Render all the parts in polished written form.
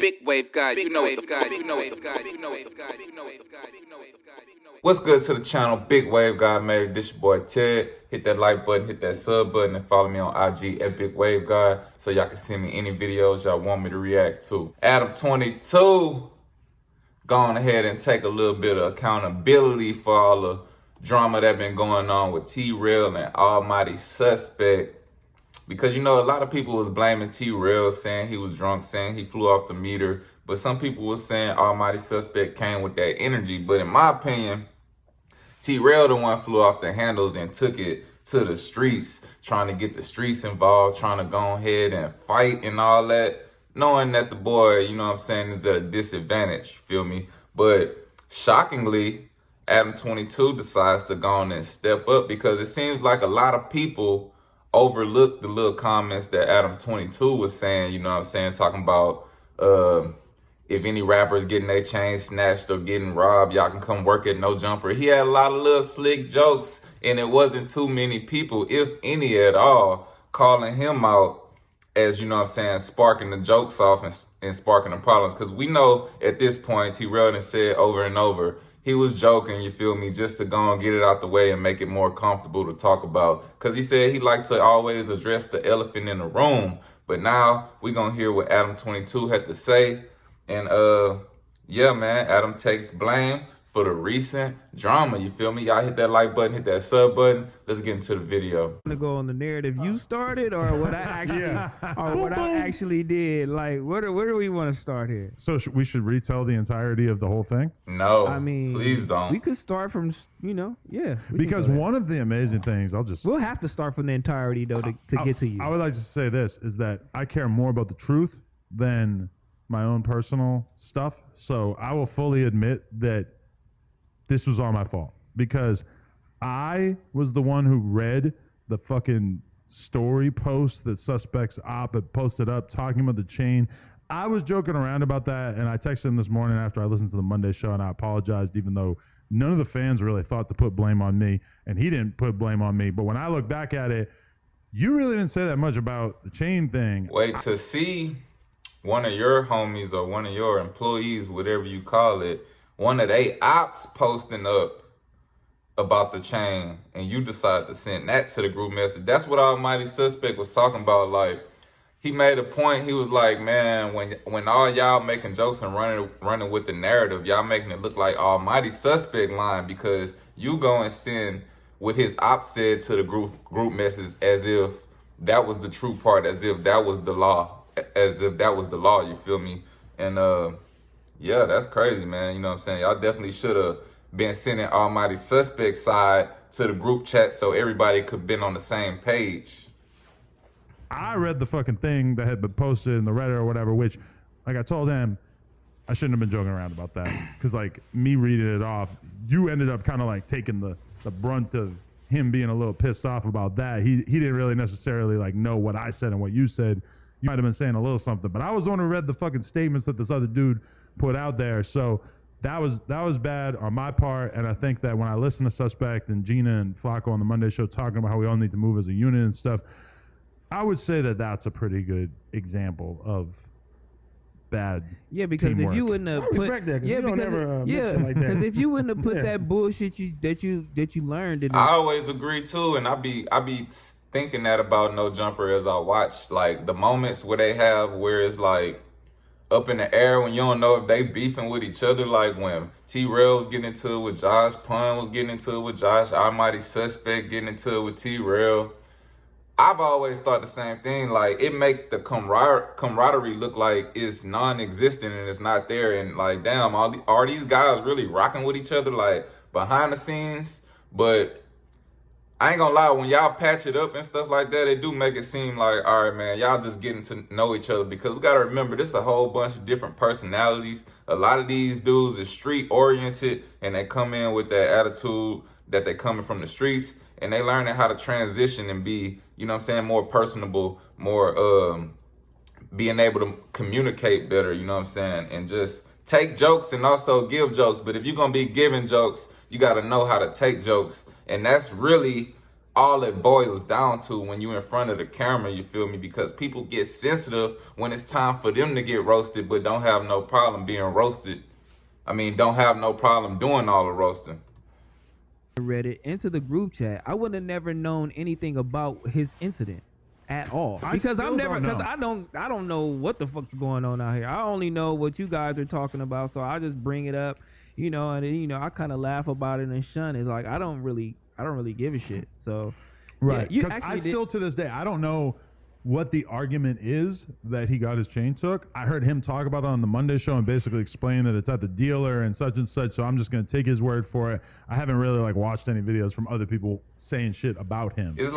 big wave guy. You know what the fuck. You know what the fuck. You know what the fuck. You know what the fuck. You know what the fuck. What's good to the channel? Big Wave Guy made it. This your boy Ted. Hit that like button, hit that sub button, and follow me on IG at Big Wave Guy so y'all can send me any videos y'all want me to react to. Adam22 gone ahead and take a little bit of accountability for all the drama that been going on with T-Rell and Almighty Suspect. Because, you know, a lot of people was blaming T-Rell, saying he was drunk, saying he flew off the meter. But some people was saying Almighty Suspect came with that energy. But in my opinion, T-Rell the one flew off the handles and took it to the streets, trying to get the streets involved, trying to go ahead and fight and all that, knowing that the boy, you know what I'm saying, is at a disadvantage, feel me? But shockingly, Adam22 decides to go on and step up because it seems like a lot of people overlooked the little comments that Adam22 was saying, you know what I'm saying, talking about if any rappers getting their chains snatched or getting robbed, y'all can come work at Nojumper. He had a lot of little slick jokes, and it wasn't too many people, if any at all, calling him out as, you know what I'm saying, sparking the jokes off and sparking the problems. Because we know at this point, T-Rell done said over and over, he was joking, you feel me, just to go and get it out the way and make it more comfortable to talk about. Because he said he liked to always address the elephant in the room. But now we going to hear what Adam22 had to say. And yeah, man, Adam takes blame for the recent drama. You feel me? Y'all hit that like button, hit that sub button. Let's get into the video. To go on the narrative you started, or what I actually, or what I actually did. Like, where do we want to start here? So we should retell the entirety of the whole thing? No, I mean, please don't. We could start from, you know, yeah. Because one of the amazing things, we'll have to start from the entirety though to get to you. I would like to say this is that I care more about the truth than my own personal stuff. So I will fully admit that this was all my fault because I was the one who read the fucking story post that Suspect's op had posted up talking about the chain. I was joking around about that, and I texted him this morning after I listened to the Monday show, and I apologized, even though none of the fans really thought to put blame on me, and he didn't put blame on me. But when I look back at it, you really didn't say that much about the chain thing. Wait to see one of your homies or one of your employees, whatever you call it, one of they ops posting up about the chain, and you decide to send that to the group message. That's what Almighty Suspect was talking about. Like, he made a point. He was like, man, when all y'all making jokes and running with the narrative, y'all making it look like Almighty Suspect lying because you go and send what his op said to the group message as if that was the true part, as if that was the law. As if that was the law, you feel me? And yeah, that's crazy, man. You know what I'm saying? Y'all definitely should have been sending Almighty Suspect side to the group chat so everybody could have been on the same page. I read the fucking thing that had been posted in the Reddit or whatever, which, like I told him, I shouldn't have been joking around about that. Because, like, me reading it off, you ended up kind of, like, taking the brunt of him being a little pissed off about that. He didn't really necessarily, like, know what I said and what you said. You might have been saying a little something, but I was the one who read the fucking statements that this other dude put out there. So that was bad on my part. And I think that when I listen to Suspect and Gina and Flakko on the Monday show talking about how we all need to move as a unit and stuff, I would say that that's a pretty good example of bad because teamwork. If you wouldn't have put because if you wouldn't have put that bullshit that you learned in I always agree too, and I be thinking that about Nojumper as I watch, like, the moments where they have where it's like up in the air when you don't know if they beefing with each other, like when T-Rell was getting into it with Josh, Pun was getting into it with Josh, Almighty Suspect getting into it with T-Rell. I've always thought the same thing, like, it make the camaraderie look like it's non-existent and it's not there, and like, damn, are these guys really rocking with each other, like, behind the scenes? But I ain't gonna lie, when y'all patch it up and stuff like that, it do make it seem like, all right, man, y'all just getting to know each other, because we gotta remember, this a whole bunch of different personalities. A lot of these dudes is street oriented, and they come in with that attitude that they coming from the streets, and they learning how to transition and be, you know what I'm saying, more personable, more being able to communicate better, you know what I'm saying, and just take jokes and also give jokes. But if you're gonna be giving jokes, you gotta know how to take jokes. And that's really all it boils down to when you in front of the camera, you feel me? Because people get sensitive when it's time for them to get roasted, but don't have no problem being roasted. I mean, don't have no problem doing all the roasting. Reddit into the group chat, I would have never known anything about his incident at all, because I don't know what the fuck's going on out here. I only know what you guys are talking about, so I just bring it up, you know, and you know, I kind of laugh about it and shun it. Like I don't really give a shit. So right, yeah, because I still to this day I don't know what the argument is that he got his chain took. I heard him talk about it on the Monday show and basically explain that it's at the dealer and such, so I'm just going to take his word for it. I haven't really like watched any videos from other people saying shit about him. It's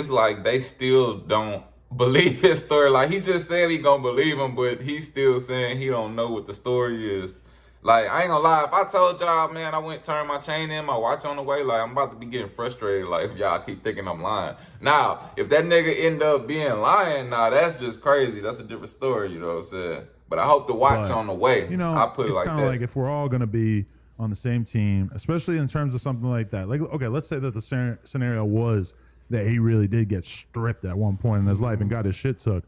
like they still don't believe his story. Like he just said he gonna believe him, but he's still saying he don't know what the story is. Like, I ain't gonna lie, if I told y'all, man, I went turn my chain in, my watch on the way, like, I'm about to be getting frustrated, like, if y'all keep thinking I'm lying. Now, if that nigga end up being lying, nah, that's just crazy. That's a different story, you know what I'm saying? But I hope the watch on the way. You know, I put it like that. It's kind of like if we're all gonna be on the same team, especially in terms of something like that. Like, okay, let's say that the scenario was that he really did get stripped at one point in his life and got his shit took.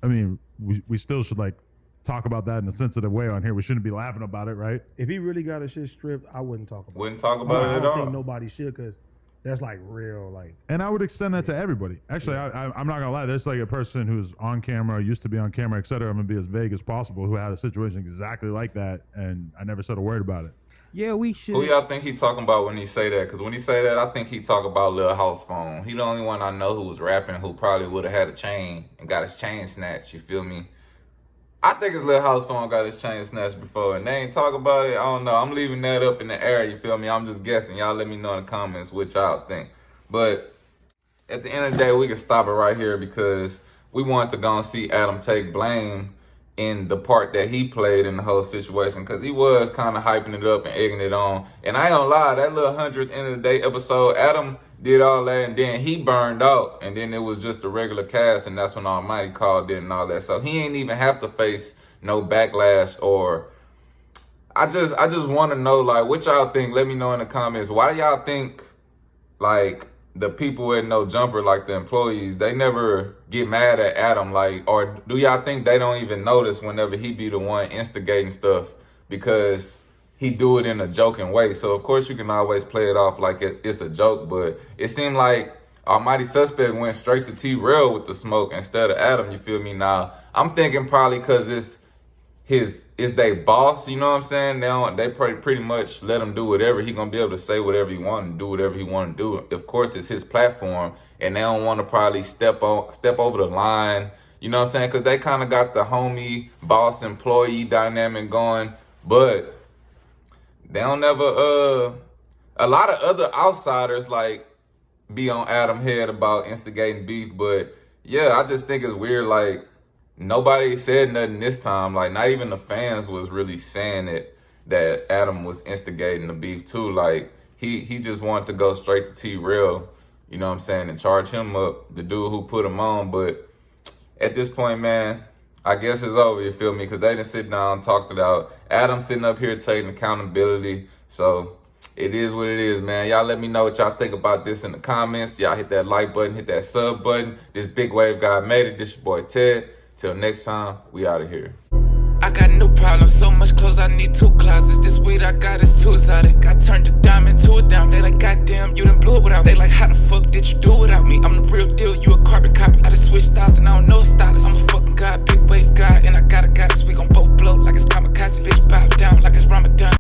I mean, we still should, like, talk about that in a sensitive way on here. We shouldn't be laughing about it, right? If he really got his shit stripped, I wouldn't talk about it. Wouldn't talk about it at all. I don't think nobody should, because that's like real, like. And I would extend that to everybody. Actually, I'm not gonna lie. There's like a person who's on camera, used to be on camera, etc. I'm gonna be as vague as possible, who had a situation exactly like that, and I never said a word about it. Yeah, we should. Who y'all think he talking about when he say that? Because when he say that, I think he talk about Lil Housephone. He the only one I know who was rapping who probably would have had a chain and got his chain snatched. You feel me? I think his Lil Housephone got his chain snatched before, and they ain't talk about it. I don't know. I'm leaving that up in the air, you feel me? I'm just guessing. Y'all let me know in the comments what y'all think. But at the end of the day, we can stop it right here because we want to go and see Adam take blame in the part that he played in the whole situation, because he was kind of hyping it up and egging it on. And I ain't gonna lie, that little 100th end of the day episode, Adam did all that, and then he burned out, and then it was just a regular cast, and that's when Almighty called in and all that. So he ain't even have to face no backlash. Or I just want to know, like, what y'all think. Let me know in the comments. Why y'all think, like, the people at Nojumper, like the employees, they never get mad at Adam? Like, or do y'all think they don't even notice whenever he be the one instigating stuff because he do it in a joking way? So of course you can always play it off like it's a joke, but it seemed like Almighty Suspect went straight to T-Rell with the smoke instead of Adam, you feel me? Now, I'm thinking probably because it's they boss, you know what I'm saying? They pretty much let him do whatever. He gonna be able to say whatever he want and do whatever he want to do. Of course, it's his platform, and they don't want to probably step over the line, you know what I'm saying? Because they kind of got the homie boss employee dynamic going, but they don't ever a lot of other outsiders like be on Adam head about instigating beef. But yeah, I just think it's weird, like, nobody said nothing this time. Like, not even the fans was really saying it, that Adam was instigating the beef too. Like, he just wanted to go straight to T-Rell, you know what I'm saying, and charge him up, the dude who put him on. But at this point, man, I guess it's over, you feel me? Because they didn't sit down and talked it out. Adam sitting up here taking accountability. So it is what it is, man. Y'all let me know what y'all think about this in the comments. Y'all hit that like button, hit that sub button. This Big Wave guy made it. This your boy Ted. Till next time, we out of here. I got no problem, so much clothes I need 2 closets. This weed I got is too exotic. I turned a diamond to a dime. They like, goddamn, you done blew it without me. They like, how the fuck did you do it without me? I'm the real deal, you a carbon copy. I just switch styles and I don't know a stylist. I'm a fucking god, big wave guy, and I got a goddess. We gon' both blow like it's kamikaze. Bitch bow down like it's Ramadan.